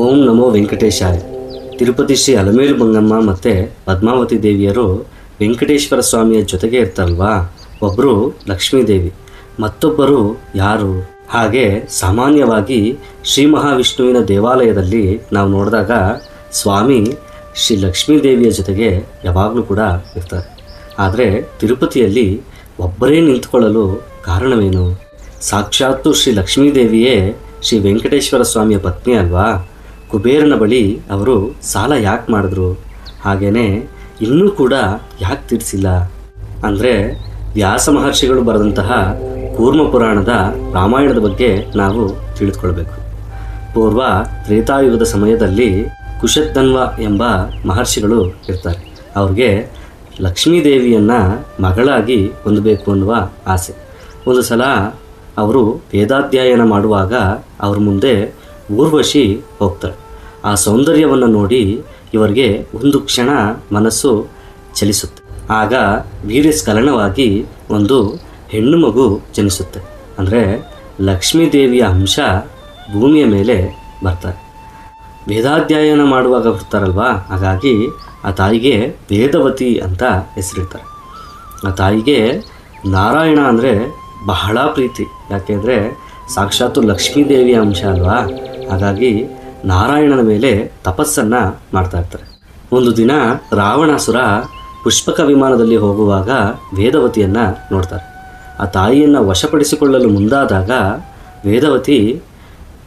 ಓಂ ನಮೋ ವೆಂಕಟೇಶಾಯ. ತಿರುಪತಿ ಶ್ರೀ ಅಲಮೇಲು ಮಂಗಮ್ಮ ಮತ್ತು ಪದ್ಮಾವತಿ ದೇವಿಯರು ವೆಂಕಟೇಶ್ವರ ಸ್ವಾಮಿಯ ಜೊತೆಗೆ ಇರ್ತಾರಲ್ವಾ. ಒಬ್ಬರು ಲಕ್ಷ್ಮೀದೇವಿ, ಮತ್ತೊಬ್ಬರು ಯಾರು? ಹಾಗೆ ಸಾಮಾನ್ಯವಾಗಿ ಶ್ರೀ ಮಹಾವಿಷ್ಣುವಿನ ದೇವಾಲಯದಲ್ಲಿ ನಾವು ನೋಡಿದಾಗ ಸ್ವಾಮಿ ಶ್ರೀ ಲಕ್ಷ್ಮೀದೇವಿಯ ಜೊತೆಗೆ ಯಾವಾಗಲೂ ಕೂಡ ಇರ್ತಾರೆ. ಆದರೆ ತಿರುಪತಿಯಲ್ಲಿ ಒಬ್ಬರೇ ನಿಂತುಕೊಳ್ಳಲು ಕಾರಣವೇನು? ಸಾಕ್ಷಾತ್ತು ಶ್ರೀ ಲಕ್ಷ್ಮೀದೇವಿಯೇ ಶ್ರೀ ವೆಂಕಟೇಶ್ವರ ಸ್ವಾಮಿಯ ಪತ್ನಿ ಅಲ್ವಾ. ಕುಬೇರನ ಬಳಿ ಅವರು ಸಾಲ ಯಾಕೆ ಮಾಡಿದ್ರು? ಹಾಗೆಯೇ ಇನ್ನೂ ಕೂಡ ಯಾಕೆ ತೀರಿಸಿಲ್ಲ ಅಂದರೆ, ವ್ಯಾಸ ಮಹರ್ಷಿಗಳು ಬರೆದಂತಹ ಕೂರ್ಮ ಪುರಾಣದ ರಾಮಾಯಣದ ಬಗ್ಗೆ ನಾವು ತಿಳಿದುಕೊಳ್ಬೇಕು. ಪೂರ್ವ ತ್ರೇತಾಯುಗದ ಸಮಯದಲ್ಲಿ ಕುಶಧ್ವನ್ವ ಎಂಬ ಮಹರ್ಷಿಗಳು ಇರ್ತಾರೆ. ಅವ್ರಿಗೆ ಲಕ್ಷ್ಮೀದೇವಿಯನ್ನು ಮಗಳಾಗಿ ಹೊಂದಬೇಕು ಅನ್ನುವ ಆಸೆ. ಒಂದು ಸಲ ಅವರು ವೇದಾಧ್ಯಯನ ಮಾಡುವಾಗ ಅವ್ರ ಮುಂದೆ ಊರ್ವಶಿ ಹೋಗ್ತಾರೆ. ಆ ಸೌಂದರ್ಯವನ್ನು ನೋಡಿ ಇವರಿಗೆ ಒಂದು ಕ್ಷಣ ಮನಸ್ಸು ಚಲಿಸುತ್ತೆ. ಆಗ ವೀರ್ಯಸ್ಖಲನವಾಗಿ ಒಂದು ಹೆಣ್ಣು ಮಗು ಜನಿಸುತ್ತೆ. ಅಂದರೆ ಲಕ್ಷ್ಮೀದೇವಿಯ ಅಂಶ ಭೂಮಿಯ ಮೇಲೆ ಬರ್ತಾರೆ. ವೇದಾಧ್ಯಯನ ಮಾಡುವಾಗ ಬರ್ತಾರಲ್ವ, ಹಾಗಾಗಿ ಆ ತಾಯಿಗೆ ವೇದವತಿ ಅಂತ ಹೆಸರಿಡ್ತಾರೆ. ಆ ತಾಯಿಗೆ ನಾರಾಯಣ ಅಂದರೆ ಬಹಳ ಪ್ರೀತಿ. ಯಾಕೆಂದರೆ ಸಾಕ್ಷಾತ್ತು ಲಕ್ಷ್ಮೀದೇವಿಯ ಅಂಶ ಅಲ್ವಾ. ಹಾಗಾಗಿ ನಾರಾಯಣನ ಮೇಲೆ ತಪಸ್ಸನ್ನು ಮಾಡ್ತಾ ಇರ್ತಾರೆ. ಒಂದು ದಿನ ರಾವಣಾಸುರ ಪುಷ್ಪಕ ವಿಮಾನದಲ್ಲಿ ಹೋಗುವಾಗ ವೇದವತಿಯನ್ನು ನೋಡ್ತಾರೆ. ಆ ತಾಯಿಯನ್ನು ವಶಪಡಿಸಿಕೊಳ್ಳಲು ಮುಂದಾದಾಗ ವೇದವತಿ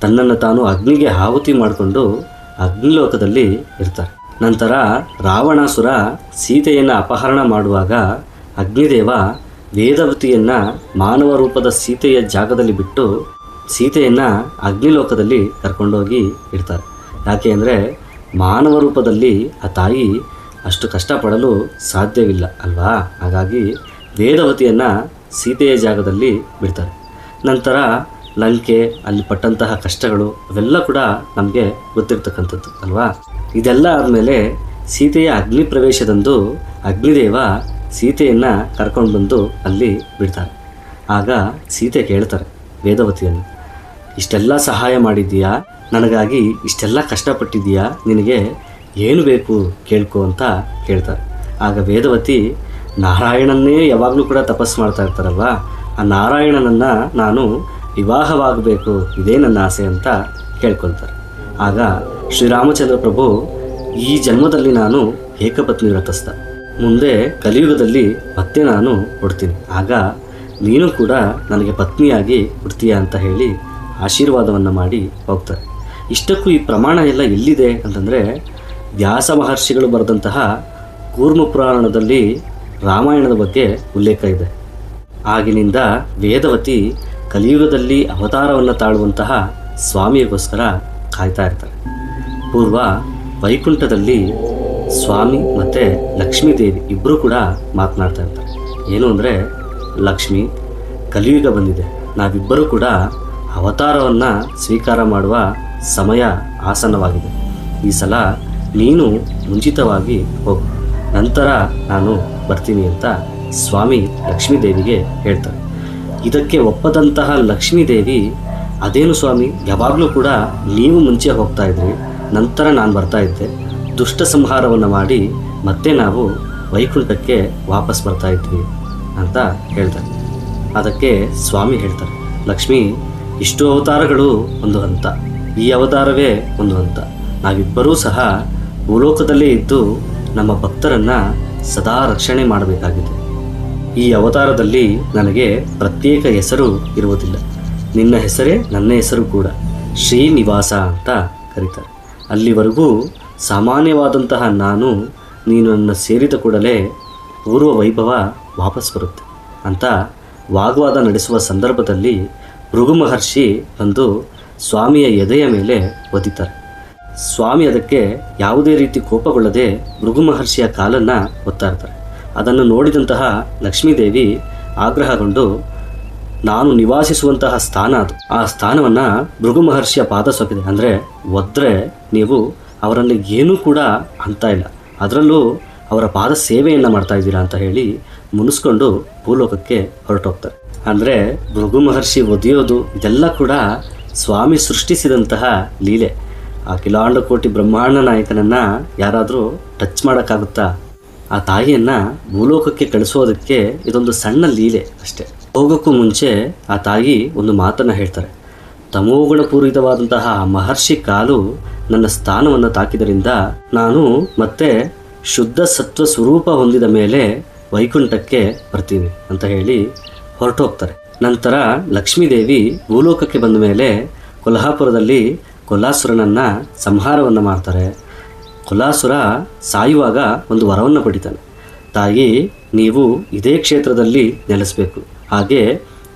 ತನ್ನನ್ನು ತಾನು ಅಗ್ನಿಗೆ ಆಹುತಿ ಮಾಡಿಕೊಂಡು ಅಗ್ನಿಲೋಕದಲ್ಲಿ ಇರ್ತಾರೆ. ನಂತರ ರಾವಣಾಸುರ ಸೀತೆಯನ್ನು ಅಪಹರಣ ಮಾಡುವಾಗ ಅಗ್ನಿದೇವ ವೇದವತಿಯನ್ನು ಮಾನವ ರೂಪದ ಸೀತೆಯ ಜಾಗದಲ್ಲಿ ಬಿಟ್ಟು ಸೀತೆಯನ್ನು ಅಗ್ನಿಲೋಕದಲ್ಲಿ ಕರ್ಕೊಂಡೋಗಿ ಇಡ್ತಾರೆ. ಯಾಕೆ ಅಂದರೆ ಮಾನವ ರೂಪದಲ್ಲಿ ಆ ತಾಯಿ ಅಷ್ಟು ಕಷ್ಟಪಡಲು ಸಾಧ್ಯವಿಲ್ಲ ಅಲ್ವಾ. ಹಾಗಾಗಿ ವೇದವತಿಯನ್ನು ಸೀತೆಯ ಜಾಗದಲ್ಲಿ ಬಿಡ್ತಾರೆ. ನಂತರ ಲಂಕೆ, ಅಲ್ಲಿ ಪಟ್ಟಂತಹ ಕಷ್ಟಗಳು ಅವೆಲ್ಲ ಕೂಡ ನಮಗೆ ಗೊತ್ತಿರ್ತಕ್ಕಂಥದ್ದು ಅಲ್ವಾ. ಇದೆಲ್ಲ ಆದಮೇಲೆ ಸೀತೆಯ ಅಗ್ನಿ ಪ್ರವೇಶದಂದು ಅಗ್ನಿದೇವ ಸೀತೆಯನ್ನು ಕರ್ಕೊಂಡು ಬಂದು ಅಲ್ಲಿ ಬಿಡ್ತಾರೆ. ಆಗ ಸೀತೆ ಕೇಳ್ತಾರೆ ವೇದವತಿಯನ್ನು, ಇಷ್ಟೆಲ್ಲ ಸಹಾಯ ಮಾಡಿದ್ದೀಯಾ, ನನಗಾಗಿ ಇಷ್ಟೆಲ್ಲ ಕಷ್ಟಪಟ್ಟಿದ್ದೀಯಾ, ನಿನಗೆ ಏನು ಬೇಕು ಕೇಳ್ಕೊ ಅಂತ ಕೇಳ್ತಾರೆ. ಆಗ ವೇದವತಿ ನಾರಾಯಣನ್ನೇ ಯಾವಾಗಲೂ ಕೂಡ ತಪಸ್ಸು ಮಾಡ್ತಾ ಇರ್ತಾರಲ್ವ, ಆ ನಾರಾಯಣನನ್ನು ನಾನು ವಿವಾಹವಾಗಬೇಕು, ಇದೇ ನನ್ನ ಆಸೆ ಅಂತ ಕೇಳ್ಕೊಳ್ತಾರೆ. ಆಗ ಶ್ರೀರಾಮಚಂದ್ರ ಪ್ರಭು, ಈ ಜನ್ಮದಲ್ಲಿ ನಾನು ಏಕಪತ್ನಿ ವ್ರತಸ್ಥ, ಮುಂದೆ ಕಲಿಯುಗದಲ್ಲಿ ಮತ್ತೆ ನಾನು ಹುಡ್ತೀನಿ, ಆಗ ನೀನು ಕೂಡ ನನಗೆ ಪತ್ನಿಯಾಗಿ ಹುಡ್ತೀಯ ಅಂತ ಹೇಳಿ ಆಶೀರ್ವಾದವನ್ನು ಮಾಡಿ ಹೋಗ್ತಾರೆ. ಇಷ್ಟಕ್ಕೂ ಈ ಪ್ರಮಾಣ ಎಲ್ಲ ಎಲ್ಲಿದೆ ಅಂತಂದರೆ, ವ್ಯಾಸ ಮಹರ್ಷಿಗಳು ಬರೆದಂತಹ ಕೂರ್ಮ ಪುರಾಣದಲ್ಲಿ ರಾಮಾಯಣದ ಬಗ್ಗೆ ಉಲ್ಲೇಖ ಇದೆ. ಆಗಿನಿಂದ ವೇದವತಿ ಕಲಿಯುಗದಲ್ಲಿ ಅವತಾರವನ್ನು ತಾಳುವಂತಹ ಸ್ವಾಮಿಗೋಸ್ಕರ ಕಾಯ್ತಾ ಇರ್ತಾರೆ. ಪೂರ್ವ ವೈಕುಂಠದಲ್ಲಿ ಸ್ವಾಮಿ ಮತ್ತು ಲಕ್ಷ್ಮೀದೇವಿ ಇಬ್ಬರೂ ಕೂಡ ಮಾತನಾಡ್ತಾ ಇರ್ತಾರೆ. ಏನು ಅಂದರೆ, ಲಕ್ಷ್ಮಿ, ಕಲಿಯುಗ ಬಂದಿದೆ, ನಾವಿಬ್ಬರೂ ಕೂಡ ಅವತಾರವನ್ನು ಸ್ವೀಕಾರ ಮಾಡುವ ಸಮಯ ಆಸನ್ನವಾಗಿದೆ. ಈ ಸಲ ನೀನು ಮುಂಚಿತವಾಗಿ ಹೋಗು, ನಂತರ ನಾನು ಬರ್ತೀನಿ ಅಂತ ಸ್ವಾಮಿ ಲಕ್ಷ್ಮೀದೇವಿಗೆ ಹೇಳ್ತಾರೆ. ಇದಕ್ಕೆ ಒಪ್ಪದಂತಹ ಲಕ್ಷ್ಮೀದೇವಿ, ಅದೇನು ಸ್ವಾಮಿ, ಯಾವಾಗಲೂ ಕೂಡ ನೀವು ಮುಂಚೆ ಹೋಗ್ತಾ ಇದ್ರಿ, ನಂತರ ನಾನು ಬರ್ತಾ ಇದ್ದೆ, ದುಷ್ಟ ಸಂಹಾರವನ್ನು ಮಾಡಿ ಮತ್ತೆ ನಾವು ವೈಕುಂಠಕ್ಕೆ ವಾಪಸ್ ಬರ್ತಾ ಇದ್ವಿ ಅಂತ ಹೇಳ್ತಾರೆ. ಅದಕ್ಕೆ ಸ್ವಾಮಿ ಹೇಳ್ತಾರೆ, ಲಕ್ಷ್ಮಿ, ಇಷ್ಟು ಅವತಾರಗಳು ಒಂದು ಹಂತ, ಈ ಅವತಾರವೇ ಒಂದು ಹಂತ. ನಾವಿಬ್ಬರೂ ಸಹ ಭೂಲೋಕದಲ್ಲೇ ಇದ್ದು ನಮ್ಮ ಭಕ್ತರನ್ನು ಸದಾ ರಕ್ಷಣೆ ಮಾಡಬೇಕಾಗಿದೆ. ಈ ಅವತಾರದಲ್ಲಿ ನನಗೆ ಪ್ರತ್ಯೇಕ ಹೆಸರು ಇರುವುದಿಲ್ಲ, ನಿನ್ನ ಹೆಸರೇ ನನ್ನ ಹೆಸರು ಕೂಡ, ಶ್ರೀನಿವಾಸ ಅಂತ ಕರೀತಾರೆ. ಅಲ್ಲಿವರೆಗೂ ಸಾಮಾನ್ಯವಾದಂತಹ ನಾನು, ನೀನು ನನ್ನ ಸೇರಿದ ಕೂಡಲೇ ಪೂರ್ವ ವೈಭವ ವಾಪಸ್ ಬರುತ್ತೆ ಅಂತ ವಾಗ್ವಾದ ನಡೆಸುವ ಸಂದರ್ಭದಲ್ಲಿ ಭೃಗು ಮಹರ್ಷಿ ಬಂದು ಸ್ವಾಮಿಯ ಎದೆಯ ಮೇಲೆ ಒದಿತಾರೆ. ಸ್ವಾಮಿ ಅದಕ್ಕೆ ಯಾವುದೇ ರೀತಿ ಕೋಪಗೊಳ್ಳದೆ ಭೃಗು ಮಹರ್ಷಿಯ ಕಾಲನ್ನು ಒತ್ತಾ ಇರ್ತಾರೆ. ಅದನ್ನು ನೋಡಿದಂತಹ ಲಕ್ಷ್ಮೀದೇವಿ ಆಗ್ರಹಗೊಂಡು, ನಾನು ನಿವಾಸಿಸುವಂತಹ ಸ್ಥಾನ ಅದು, ಆ ಸ್ಥಾನವನ್ನು ಭೃಗು ಮಹರ್ಷಿಯ ಪಾದ ಸೊಕ್ಕಿದೆ, ಅಂದರೆ ಒದ್ರೆ ನೀವು ಅವರಲ್ಲಿ ಏನೂ ಕೂಡ ಅಂತ ಇಲ್ಲ, ಅದರಲ್ಲೂ ಅವರ ಪಾದ ಸೇವೆಯನ್ನು ಮಾಡ್ತಾ ಇದ್ದೀರಾ ಅಂತ ಹೇಳಿ ಮುನಿಸ್ಕೊಂಡು ಭೂಲೋಕಕ್ಕೆ ಹೊರಟೋಗ್ತಾರೆ. ಅಂದರೆ ಭೃಗು ಮಹರ್ಷಿ ಒದೆಯೋದು ಇದೆಲ್ಲ ಕೂಡ ಸ್ವಾಮಿ ಸೃಷ್ಟಿಸಿದಂತಹ ಲೀಲೆ. ಅಖಿಲಾಂಡ ಕೋಟಿ ಬ್ರಹ್ಮಾಂಡ ನಾಯಕನನ್ನು ಯಾರಾದರೂ ಟಚ್ ಮಾಡೋಕ್ಕಾಗುತ್ತಾ? ಆ ತಾಯಿಯನ್ನು ಭೂಲೋಕಕ್ಕೆ ಕಳಿಸೋದಕ್ಕೆ ಇದೊಂದು ಸಣ್ಣ ಲೀಲೆ ಅಷ್ಟೆ. ಹೋಗೋಕ್ಕೂ ಮುಂಚೆ ಆ ತಾಯಿ ಒಂದು ಮಾತನ್ನು ಹೇಳ್ತಾರೆ. ತಮೋಗುಣ ಪೂರಿತವಾದಂತಹ ಮಹರ್ಷಿ ಕಾಲು ನನ್ನ ಸ್ಥಾನವನ್ನು ತಾಕಿದ್ದರಿಂದ ನಾನು ಮತ್ತೆ ಶುದ್ಧ ಸತ್ವ ಸ್ವರೂಪ ಹೊಂದಿದ ಮೇಲೆ ವೈಕುಂಠಕ್ಕೆ ಬರ್ತೀನಿ ಅಂತ ಹೇಳಿ ಹೊರಟೋಗ್ತಾರೆ. ನಂತರ ಲಕ್ಷ್ಮೀದೇವಿ ಭೂಲೋಕಕ್ಕೆ ಬಂದ ಮೇಲೆ ಕೊಲ್ಹಾಪುರದಲ್ಲಿ ಕೊಲ್ಲಾಸುರನನ್ನು ಸಂಹಾರವನ್ನು ಮಾಡ್ತಾರೆ. ಕೊಲ್ಲಾಸುರ ಸಾಯುವಾಗ ಒಂದು ವರವನ್ನು ಪಡಿತಾನೆ. ತಾಯಿ, ನೀವು ಇದೇ ಕ್ಷೇತ್ರದಲ್ಲಿ ನೆಲೆಸಬೇಕು, ಹಾಗೆ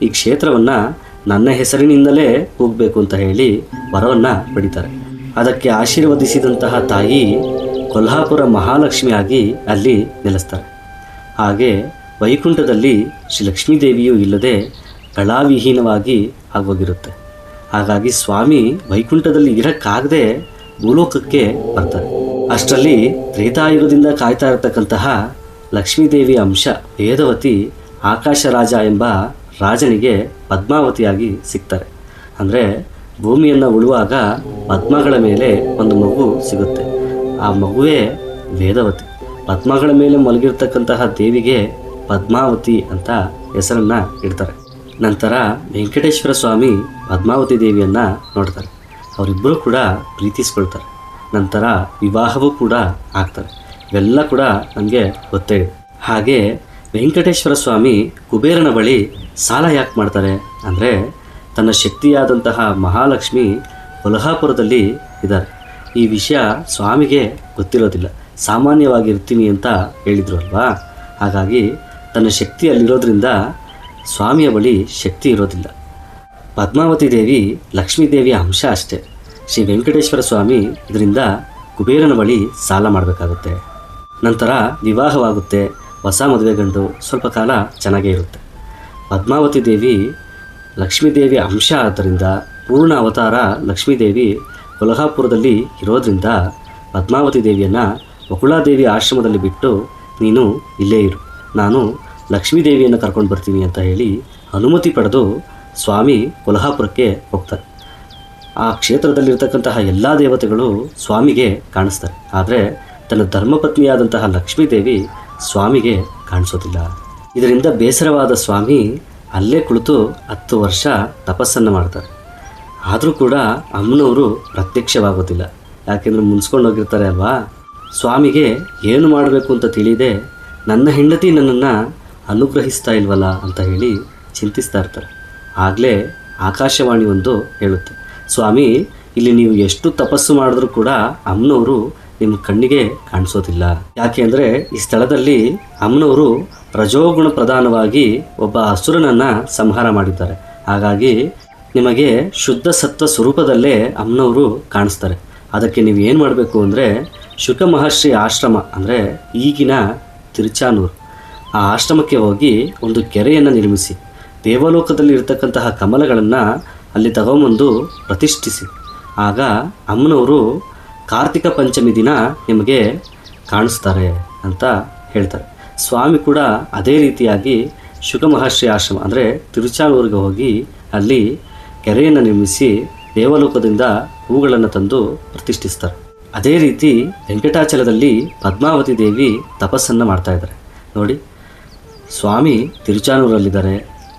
ಈ ಕ್ಷೇತ್ರವನ್ನು ನನ್ನ ಹೆಸರಿನಿಂದಲೇ ಹೋಗಬೇಕು ಅಂತ ಹೇಳಿ ವರವನ್ನು ಪಡಿತಾರೆ. ಅದಕ್ಕೆ ಆಶೀರ್ವದಿಸಿದಂತಹ ತಾಯಿ ಕೊಲ್ಹಾಪುರ ಮಹಾಲಕ್ಷ್ಮಿಯಾಗಿ ಅಲ್ಲಿ ನೆಲೆಸ್ತಾರೆ. ಹಾಗೆ ವೈಕುಂಠದಲ್ಲಿ ಶ್ರೀ ಲಕ್ಷ್ಮೀದೇವಿಯೂ ಇಲ್ಲದೆ ಕಳಾವಿಹೀನವಾಗಿ ಆಗೋಗಿರುತ್ತೆ. ಹಾಗಾಗಿ ಸ್ವಾಮಿ ವೈಕುಂಠದಲ್ಲಿ ಇರೋಕ್ಕಾಗದೆ ಭೂಲೋಕಕ್ಕೆ ಬರ್ತಾರೆ. ಅಷ್ಟರಲ್ಲಿ ತ್ರೇತಾಯುಗದಿಂದ ಕಾಯ್ತಾ ಇರತಕ್ಕಂತಹ ಲಕ್ಷ್ಮೀದೇವಿಯ ಅಂಶ ವೇದವತಿ ಆಕಾಶ ರಾಜ ಎಂಬ ರಾಜನಿಗೆ ಪದ್ಮಾವತಿಯಾಗಿ ಸಿಗ್ತಾರೆ. ಅಂದರೆ ಭೂಮಿಯನ್ನು ಉಳುವಾಗ ಪದ್ಮಗಳ ಮೇಲೆ ಒಂದು ಮಗು ಸಿಗುತ್ತೆ. ಆ ಮಗುವೇ ವೇದವತಿ. ಪದ್ಮಗಳ ಮೇಲೆ ಮಲಗಿರ್ತಕ್ಕಂತಹ ದೇವಿಗೆ ಪದ್ಮಾವತಿ ಅಂತ ಹೆಸರನ್ನು ಇಡ್ತಾರೆ. ನಂತರ ವೆಂಕಟೇಶ್ವರ ಸ್ವಾಮಿ ಪದ್ಮಾವತಿ ದೇವಿಯನ್ನು ನೋಡ್ತಾರೆ. ಅವರಿಬ್ಬರು ಕೂಡ ಪ್ರೀತಿಸ್ಕೊಳ್ತಾರೆ. ನಂತರ ವಿವಾಹವೂ ಕೂಡ ಆಗ್ತಾರೆ. ಇವೆಲ್ಲ ಕೂಡ ನಮಗೆ ಗೊತ್ತೇ ಇದೆ. ಹಾಗೆ ವೆಂಕಟೇಶ್ವರ ಸ್ವಾಮಿ ಕುಬೇರನ ಬಳಿ ಸಾಲ ಯಾಕೆ ಮಾಡ್ತಾರೆ ಅಂದರೆ, ತನ್ನ ಶಕ್ತಿಯಾದಂತಹ ಮಹಾಲಕ್ಷ್ಮಿ ಕೊಲ್ಹಾಪುರದಲ್ಲಿ ಇದ್ದಾರೆ. ಈ ವಿಷಯ ಸ್ವಾಮಿಗೆ ಗೊತ್ತಿರೋದಿಲ್ಲ. ಸಾಮಾನ್ಯವಾಗಿರ್ತೀನಿ ಅಂತ ಹೇಳಿದ್ರು ಅಲ್ವಾ. ಹಾಗಾಗಿ ತನ್ನ ಶಕ್ತಿ ಅಲ್ಲಿರೋದ್ರಿಂದ ಸ್ವಾಮಿಯ ಬಳಿ ಶಕ್ತಿ ಇರೋದಿಲ್ಲ. ಪದ್ಮಾವತಿ ದೇವಿ ಲಕ್ಷ್ಮೀದೇವಿಯ ಅಂಶ ಅಷ್ಟೇ. ಶ್ರೀ ವೆಂಕಟೇಶ್ವರ ಸ್ವಾಮಿ ಇದರಿಂದ ಕುಬೇರನ ಬಳಿ ಸಾಲ ಮಾಡಬೇಕಾಗುತ್ತೆ. ನಂತರ ವಿವಾಹವಾಗುತ್ತೆ. ಹೊಸ ಮದುವೆ ಗಂಡು ಸ್ವಲ್ಪ ಕಾಲ ಚೆನ್ನಾಗೇ ಇರುತ್ತೆ. ಪದ್ಮಾವತಿ ದೇವಿ ಲಕ್ಷ್ಮೀದೇವಿಯ ಅಂಶ ಆದ್ದರಿಂದ ಪೂರ್ಣ ಅವತಾರ ಲಕ್ಷ್ಮೀದೇವಿ ಕೊಲ್ಹಾಪುರದಲ್ಲಿ ಇರೋದ್ರಿಂದ ಪದ್ಮಾವತಿ ದೇವಿಯನ್ನು ವಕುಳಾದೇವಿ ಆಶ್ರಮದಲ್ಲಿ ಬಿಟ್ಟು ನೀನು ಇಲ್ಲೇ ಇರು, ನಾನು ಲಕ್ಷ್ಮೀದೇವಿಯನ್ನು ಕರ್ಕೊಂಡು ಬರ್ತೀನಿ ಅಂತ ಹೇಳಿ ಅನುಮತಿ ಪಡೆದು ಸ್ವಾಮಿ ಕೊಲ್ಹಾಪುರಕ್ಕೆ ಹೋಗ್ತಾರೆ. ಆ ಕ್ಷೇತ್ರದಲ್ಲಿರ್ತಕ್ಕಂತಹ ಎಲ್ಲ ದೇವತೆಗಳು ಸ್ವಾಮಿಗೆ ಕಾಣಿಸ್ತಾರೆ. ಆದರೆ ತನ್ನ ಧರ್ಮಪತ್ನಿಯಾದಂತಹ ಲಕ್ಷ್ಮೀದೇವಿ ಸ್ವಾಮಿಗೆ ಕಾಣಿಸೋದಿಲ್ಲ. ಇದರಿಂದ ಬೇಸರವಾದ ಸ್ವಾಮಿ ಅಲ್ಲೇ ಕುಳಿತು 10 ವರ್ಷ ತಪಸ್ಸನ್ನು ಮಾಡ್ತಾರೆ. ಆದರೂ ಕೂಡ ಅಮ್ಮನವರು ಪ್ರತ್ಯಕ್ಷವಾಗೋದಿಲ್ಲ. ಯಾಕೆಂದರೆ ಮುನ್ಸ್ಕೊಂಡು ಹೋಗಿರ್ತಾರೆ ಅಲ್ವಾ. ಸ್ವಾಮಿಗೆ ಏನು ಮಾಡಬೇಕು ಅಂತ ತಿಳಿಯದೆ ನನ್ನ ಹೆಂಡತಿ ನನ್ನನ್ನು ಅನುಗ್ರಹಿಸ್ತಾ ಇಲ್ವಲ್ಲ ಅಂತ ಹೇಳಿ ಚಿಂತಿಸ್ತಾ ಇರ್ತಾರೆ. ಆಗಲೇ ಆಕಾಶವಾಣಿ ಒಂದು ಹೇಳುತ್ತೆ, ಸ್ವಾಮಿ ಇಲ್ಲಿ ನೀವು ಎಷ್ಟು ತಪಸ್ಸು ಮಾಡಿದ್ರೂ ಕೂಡ ಅಮ್ಮನವರು ನಿಮ್ಮ ಕಣ್ಣಿಗೆ ಕಾಣಿಸೋದಿಲ್ಲ. ಯಾಕೆ ಅಂದರೆ ಈ ಸ್ಥಳದಲ್ಲಿ ಅಮ್ಮನವರು ರಜೋಗುಣ ಪ್ರಧಾನವಾಗಿ ಒಬ್ಬ ಅಸುರನನ್ನು ಸಂಹಾರ ಮಾಡಿದ್ದಾರೆ. ಹಾಗಾಗಿ ನಿಮಗೆ ಶುದ್ಧ ಸತ್ವ ಸ್ವರೂಪದಲ್ಲೇ ಅಮ್ಮನವರು ಕಾಣಿಸ್ತಾರೆ. ಅದಕ್ಕೆ ನೀವು ಏನು ಮಾಡಬೇಕು ಅಂದರೆ ಶುಕ ಮಹರ್ಷಿ ಆಶ್ರಮ ಅಂದರೆ ಈಗಿನ ತಿರುಚಾನೂರು, ಆ ಆಶ್ರಮಕ್ಕೆ ಹೋಗಿ ಒಂದು ಕೆರೆಯನ್ನು ನಿರ್ಮಿಸಿ ದೇವಲೋಕದಲ್ಲಿ ಇರತಕ್ಕಂತಹ ಕಮಲಗಳನ್ನು ಅಲ್ಲಿ ತಗೊಂಬಂದು ಪ್ರತಿಷ್ಠಿಸಿ. ಆಗ ಅಮ್ಮನವರು ಕಾರ್ತಿಕ ಪಂಚಮಿ ದಿನ ನಿಮಗೆ ಕಾಣಿಸ್ತಾರೆ ಅಂತ ಹೇಳ್ತಾರೆ. ಸ್ವಾಮಿ ಕೂಡ ಅದೇ ರೀತಿಯಾಗಿ ಶುಕ ಮಹರ್ಷಿ ಆಶ್ರಮ ಅಂದರೆ ತಿರುಚಾನೂರಿಗೆ ಹೋಗಿ ಅಲ್ಲಿ ಕೆರೆಯನ್ನು ನಿರ್ಮಿಸಿ ದೇವಲೋಕದಿಂದ ಹೂಗಳನ್ನು ತಂದು ಪ್ರತಿಷ್ಠಿಸ್ತಾರೆ. ಅದೇ ರೀತಿ ವೆಂಕಟಾಚಲದಲ್ಲಿ ಪದ್ಮಾವತಿ ದೇವಿ ತಪಸ್ಸನ್ನು ಮಾಡ್ತಾ ಇದ್ದಾರೆ. ನೋಡಿ, ಸ್ವಾಮಿ ತಿರುಚಾನೂರಲ್ಲಿದ್ದಾರೆ,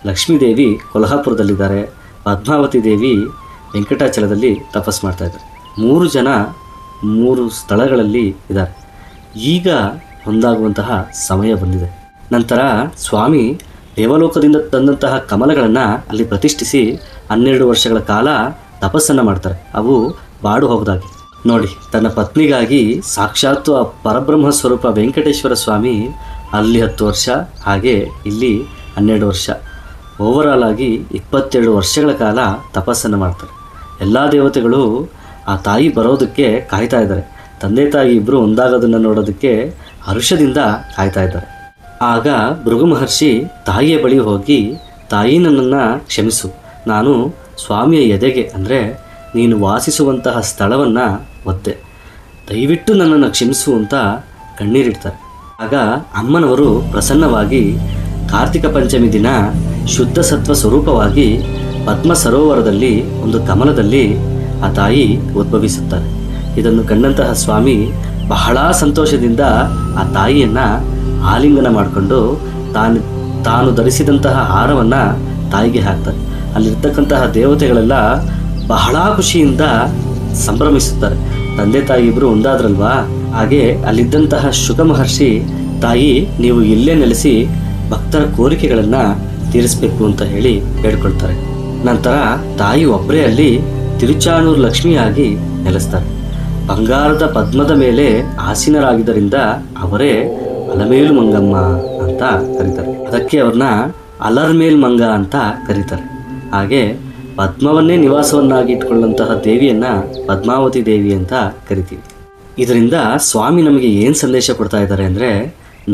ಲಕ್ಷ್ಮೀದೇವಿ ಕೊಲ್ಹಾಪುರದಲ್ಲಿದ್ದಾರೆ, ಪದ್ಮಾವತಿ ದೇವಿ ವೆಂಕಟಾಚಲದಲ್ಲಿ ತಪಸ್ಸು ಮಾಡ್ತಾ ಇದ್ದಾರೆ. 3 ಜನ 3 ಸ್ಥಳಗಳಲ್ಲಿ ಇದ್ದಾರೆ. ಈಗ ಒಂದಾಗುವಂತಹ ಸಮಯ ಬಂದಿದೆ. ನಂತರ ಸ್ವಾಮಿ ದೇವಲೋಕದಿಂದ ತಂದಂತಹ ಕಮಲಗಳನ್ನು ಅಲ್ಲಿ ಪ್ರತಿಷ್ಠಿಸಿ 12 ವರ್ಷಗಳ ಕಾಲ ತಪಸ್ಸನ್ನು ಮಾಡ್ತಾರೆ. ಅವು ಬಾಡು ಹೋಗದಾಗಿ. ನೋಡಿ, ತನ್ನ ಪತ್ನಿಗಾಗಿ ಸಾಕ್ಷಾತ್ ಪರಬ್ರಹ್ಮ ಸ್ವರೂಪ ವೆಂಕಟೇಶ್ವರ ಸ್ವಾಮಿ ಅಲ್ಲಿ 10 ವರ್ಷ, ಹಾಗೆ ಇಲ್ಲಿ 12 ವರ್ಷ, ಓವರಾಲ್ ಆಗಿ 22 ವರ್ಷಗಳ ಕಾಲ ತಪಸ್ಸನ್ನು ಮಾಡ್ತಾರೆ. ಎಲ್ಲ ದೇವತೆಗಳು ಆ ತಾಯಿ ಬರೋದಕ್ಕೆ ಕಾಯ್ತಾ ಇದ್ದಾರೆ. ತಂದೆ ತಾಯಿ ಇಬ್ಬರು ಒಂದಾಗೋದನ್ನು ನೋಡೋದಕ್ಕೆ ಹರ್ಷದಿಂದ ಕಾಯ್ತಾ ಇದ್ದಾರೆ. ಆಗ ಭೃಗು ಮಹರ್ಷಿ ತಾಯಿಯ ಬಳಿ ಹೋಗಿ, ತಾಯಿ ನನ್ನನ್ನು ಕ್ಷಮಿಸು, ನಾನು ಸ್ವಾಮಿಯ ಎದೆಗೆ ಅಂದರೆ ನೀನು ವಾಸಿಸುವಂತಹ ಸ್ಥಳವನ್ನು ಒದ್ದೆ, ದಯವಿಟ್ಟು ನನ್ನನ್ನು ಕ್ಷಮಿಸು ಅಂತ ಕಣ್ಣೀರಿಡ್ತಾರೆ. ಆಗ ಅಮ್ಮನವರು ಪ್ರಸನ್ನವಾಗಿ ಕಾರ್ತಿಕ ಪಂಚಮಿ ದಿನ ಶುದ್ಧ ಸತ್ವ ಸ್ವರೂಪವಾಗಿ ಪದ್ಮ ಸರೋವರದಲ್ಲಿ ಒಂದು ಕಮಲದಲ್ಲಿ ಆ ತಾಯಿ ಉದ್ಭವಿಸುತ್ತಾರೆ. ಇದನ್ನು ಕಂಡಂತಹ ಸ್ವಾಮಿ ಬಹಳ ಸಂತೋಷದಿಂದ ಆ ತಾಯಿಯನ್ನು ಆಲಿಂಗನ ಮಾಡಿಕೊಂಡು ತಾನು ಧರಿಸಿದಂತಹ ಹಾರವನ್ನು ತಾಯಿಗೆ ಹಾಕ್ತಾರೆ. ಅಲ್ಲಿರ್ತಕ್ಕಂತಹ ದೇವತೆಗಳೆಲ್ಲ ಬಹಳ ಖುಷಿಯಿಂದ ಸಂಭ್ರಮಿಸುತ್ತಾರೆ. ತಂದೆ ತಾಯಿ ಇಬ್ಬರು ಒಂದಾದ್ರಲ್ವಾ. ಹಾಗೆ ಅಲ್ಲಿದ್ದಂತಹ ಶುಕ ಮಹರ್ಷಿ, ತಾಯಿ ನೀವು ಇಲ್ಲೇ ನೆಲೆಸಿ ಭಕ್ತರ ಕೋರಿಕೆಗಳನ್ನು ತೀರಿಸಬೇಕು ಅಂತ ಹೇಳಿ ಬೇಡ್ಕೊಳ್ತಾರೆ. ನಂತರ ತಾಯಿ ಒಬ್ಬರೇ ಅಲ್ಲಿ ತಿರುಚಾನೂರು ಲಕ್ಷ್ಮಿಯಾಗಿ ನೆಲೆಸ್ತಾರೆ. ಬಂಗಾರದ ಪದ್ಮದ ಮೇಲೆ ಆಸೀನರಾಗಿದ್ದರಿಂದ ಅವರೇ ಅಲಮೇಲು ಮಂಗಮ್ಮ ಅಂತ ಕರೀತಾರೆ. ಅದಕ್ಕೆ ಅವ್ರನ್ನ ಅಲರ್ಮೇಲ್ ಮಂಗ ಅಂತ ಕರೀತಾರೆ. ಹಾಗೆ ಪದ್ಮವನ್ನೇ ನಿವಾಸವನ್ನಾಗಿ ಇಟ್ಕೊಳ್ಳುವಂತಹ ದೇವಿಯನ್ನ ಪದ್ಮಾವತಿ ದೇವಿ ಅಂತ ಕರಿತೀವಿ. ಇದರಿಂದ ಸ್ವಾಮಿ ನಮಗೆ ಏನು ಸಂದೇಶ ಕೊಡ್ತಾ ಇದ್ದಾರೆ ಅಂದರೆ,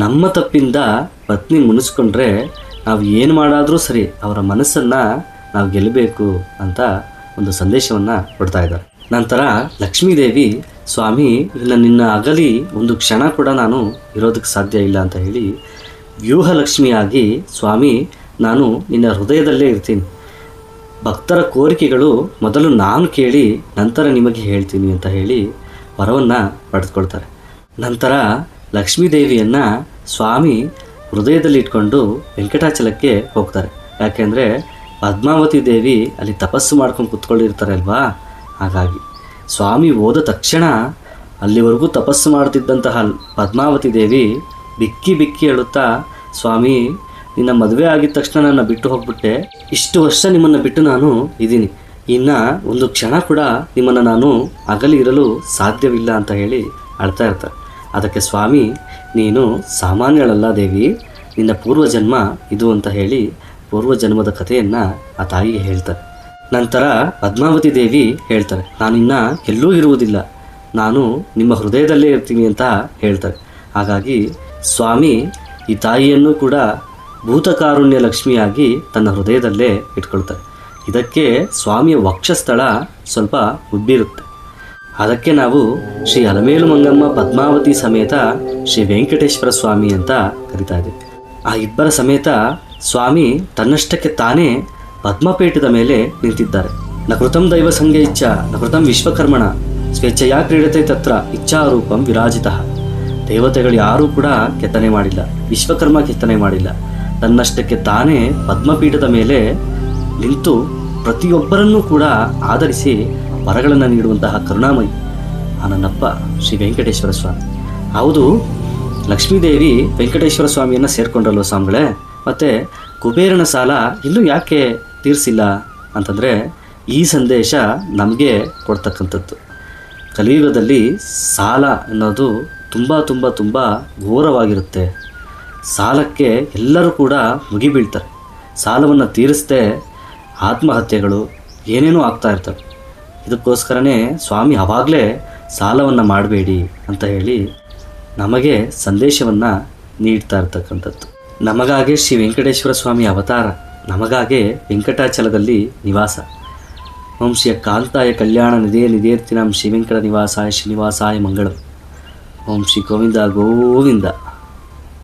ನಮ್ಮ ತಪ್ಪಿಂದ ಪತ್ನಿ ಮುನಿಸ್ಕೊಂಡ್ರೆ ನಾವು ಏನು ಮಾಡಾದರೂ ಸರಿ ಅವರ ಮನಸ್ಸನ್ನು ನಾವು ಗೆಲ್ಲಬೇಕು ಅಂತ ಒಂದು ಸಂದೇಶವನ್ನು ಕೊಡ್ತಾ ಇದ್ದಾರೆ. ನಂತರ ಲಕ್ಷ್ಮೀದೇವಿ, ಸ್ವಾಮಿ ಇನ್ನು ನಿನ್ನ ಅಗಲಿ ಒಂದು ಕ್ಷಣ ಕೂಡ ನಾನು ಇರೋದಕ್ಕೆ ಸಾಧ್ಯ ಇಲ್ಲ ಅಂತ ಹೇಳಿ ವ್ಯೂಹಲಕ್ಷ್ಮಿಯಾಗಿ, ಸ್ವಾಮಿ ನಾನು ನಿನ್ನ ಹೃದಯದಲ್ಲೇ ಇರ್ತೀನಿ, ಭಕ್ತರ ಕೋರಿಕೆಗಳು ಮೊದಲು ನಾನು ಕೇಳಿ ನಂತರ ನಿಮಗೆ ಹೇಳ್ತೀನಿ ಅಂತ ಹೇಳಿ ವರವನ್ನು ಪಡೆದುಕೊಳ್ತಾರೆ. ನಂತರ ಲಕ್ಷ್ಮೀದೇವಿಯನ್ನು ಸ್ವಾಮಿ ಹೃದಯದಲ್ಲಿ ಇಟ್ಕೊಂಡು ವೆಂಕಟಾಚಲಕ್ಕೆ ಹೋಗ್ತಾರೆ. ಯಾಕೆಂದರೆ ಪದ್ಮಾವತಿ ದೇವಿ ಅಲ್ಲಿ ತಪಸ್ಸು ಮಾಡ್ಕೊಂಡು ಕೂತ್ಕೊಂಡಿರ್ತಾರೆ ಅಲ್ವಾ. ಹಾಗಾಗಿ ಸ್ವಾಮಿ ಹೋದ ತಕ್ಷಣ ಅಲ್ಲಿವರೆಗೂ ತಪಸ್ಸು ಮಾಡ್ತಿದ್ದಂತಹ ಪದ್ಮಾವತಿ ದೇವಿ ಬಿಕ್ಕಿ ಬಿಕ್ಕಿ ಹೇಳುತ್ತಾ, ಸ್ವಾಮಿ ನಿನ್ನ ಮದುವೆ ಆಗಿದ ತಕ್ಷಣ ನನ್ನ ಬಿಟ್ಟು ಹೋಗ್ಬಿಟ್ಟೆ, ಇಷ್ಟು ವರ್ಷ ನಿಮ್ಮನ್ನು ಬಿಟ್ಟು ನಾನು ಇದ್ದೀನಿ, ಇನ್ನು ಒಂದು ಕ್ಷಣ ಕೂಡ ನಿಮ್ಮನ್ನು ನಾನು ಅಗಲಿ ಇರಲು ಸಾಧ್ಯವಿಲ್ಲ ಅಂತ ಹೇಳಿ ಅಳ್ತಾ ಇರ್ತಾರೆ. ಅದಕ್ಕೆ ಸ್ವಾಮಿ, ನೀನು ಸಾಮಾನ್ಯಳಲ್ಲ ದೇವಿ, ನಿನ್ನ ಪೂರ್ವಜನ್ಮ ಇದು ಅಂತ ಹೇಳಿ ಪೂರ್ವಜನ್ಮದ ಕಥೆಯನ್ನು ಆ ತಾಯಿಗೆ ಹೇಳ್ತಾರೆ. ನಂತರ ಪದ್ಮಾವತಿ ದೇವಿ ಹೇಳ್ತಾರೆ, ನಾನಿನ್ನ ಎಲ್ಲೂ ಇರುವುದಿಲ್ಲ, ನಾನು ನಿಮ್ಮ ಹೃದಯದಲ್ಲೇ ಇರ್ತೀನಿ ಅಂತ ಹೇಳ್ತಾರೆ. ಹಾಗಾಗಿ ಸ್ವಾಮಿ ಈ ತಾಯಿಯನ್ನು ಕೂಡ ಭೂತಕಾರುಣ್ಯ ಲಕ್ಷ್ಮಿಯಾಗಿ ತನ್ನ ಹೃದಯದಲ್ಲೇ ಇಟ್ಕೊಳ್ತಾರೆ. ಇದಕ್ಕೆ ಸ್ವಾಮಿಯ ವಕ್ಷಸ್ಥಳ ಸ್ವಲ್ಪ ಉಬ್ಬಿರುತ್ತೆ. ಅದಕ್ಕೆ ನಾವು ಶ್ರೀ ಅಲಮೇಲು ಮಂಗಮ್ಮ ಪದ್ಮಾವತಿ ಸಮೇತ ಶ್ರೀ ವೆಂಕಟೇಶ್ವರ ಸ್ವಾಮಿ ಅಂತ ಕರಿತಾ ಇದ್ದೀವಿ. ಆ ಇಬ್ಬರ ಸಮೇತ ಸ್ವಾಮಿ ತನ್ನಷ್ಟಕ್ಕೆ ತಾನೇ ಪದ್ಮಪೀಠದ ಮೇಲೆ ನಿಂತಿದ್ದಾರೆ. ನಕೃತಂ ದೈವ ಸಂಘ ಇಚ್ಛಾ ನಕೃತಂ ವಿಶ್ವಕರ್ಮಣ ಸ್ವೇಚ್ಛೆಯಾ ಕ್ರೀಡತೆ ತತ್ರ ಇಚ್ಛಾರೂಪಂ ವಿರಾಜಿತ. ದೇವತೆಗಳು ಯಾರೂ ಕೂಡ ಕೆತ್ತನೆ ಮಾಡಿಲ್ಲ, ವಿಶ್ವಕರ್ಮ ಕೆತ್ತನೆ ಮಾಡಿಲ್ಲ. ತನ್ನಷ್ಟಕ್ಕೆ ತಾನೇ ಪದ್ಮಪೀಠದ ಮೇಲೆ ನಿಂತು ಪ್ರತಿಯೊಬ್ಬರನ್ನೂ ಕೂಡ ಆಧರಿಸಿ ವರಗಳನ್ನು ನೀಡುವಂತಹ ಕರುಣಾಮಯಿ ನನ್ನಪ್ಪ ಶ್ರೀ ವೆಂಕಟೇಶ್ವರ ಸ್ವಾಮಿ. ಹೌದು, ಲಕ್ಷ್ಮೀದೇವಿ ವೆಂಕಟೇಶ್ವರ ಸ್ವಾಮಿಯನ್ನು ಸೇರಿಕೊಂಡ್ರಲ್ವ ಸ್ವಾಮಿಗಳೇ, ಮತ್ತು ಕುಬೇರನ ಸಾಲ ಇನ್ನೂ ಯಾಕೆ ತೀರಿಸಿಲ್ಲ ಅಂತಂದರೆ ಈ ಸಂದೇಶ ನಮಗೆ ಕೊಡ್ತಕ್ಕಂಥದ್ದು. ಕಲಿಯುಗದಲ್ಲಿ ಸಾಲ ಅನ್ನೋದು ತುಂಬ ತುಂಬ ತುಂಬ ಘೋರವಾಗಿರುತ್ತೆ. ಸಾಲಕ್ಕೆ ಎಲ್ಲರೂ ಕೂಡ ಮುಗಿಬೀಳ್ತಾರೆ. ಸಾಲವನ್ನು ತೀರಿಸದೆ ಆತ್ಮಹತ್ಯೆಗಳು ಏನೇನೋ ಆಗ್ತಾ ಇರ್ತವೆ. ಇದಕ್ಕೋಸ್ಕರನೇ ಸ್ವಾಮಿ ಆವಾಗಲೇ ಸಾಲವನ್ನು ಮಾಡಬೇಡಿ ಅಂತ ಹೇಳಿ ನಮಗೆ ಸಂದೇಶವನ್ನು ನೀಡ್ತಾ ಇರ್ತಕ್ಕಂಥದ್ದು. ನಮಗಾಗೆ ಶ್ರೀ ವೆಂಕಟೇಶ್ವರ ಸ್ವಾಮಿ ಅವತಾರ, ನಮಗಾಗೆ ವೆಂಕಟಾಚಲದಲ್ಲಿ ನಿವಾಸ. ಓಂ ಶ್ರೀ ಕಾಂತಾಯ ಕಲ್ಯಾಣ ನಿಧೇ ನಿಧೇರ್ತಿನಾಂ ಶ್ರೀ ವೆಂಕಟ ನಿವಾಸಾಯ ಶ್ರೀನಿವಾಸಾಯ ಮಂಗಳಂ. ಓಂ ಶ್ರೀ ಗೋವಿಂದ ಗೋವಿಂದ.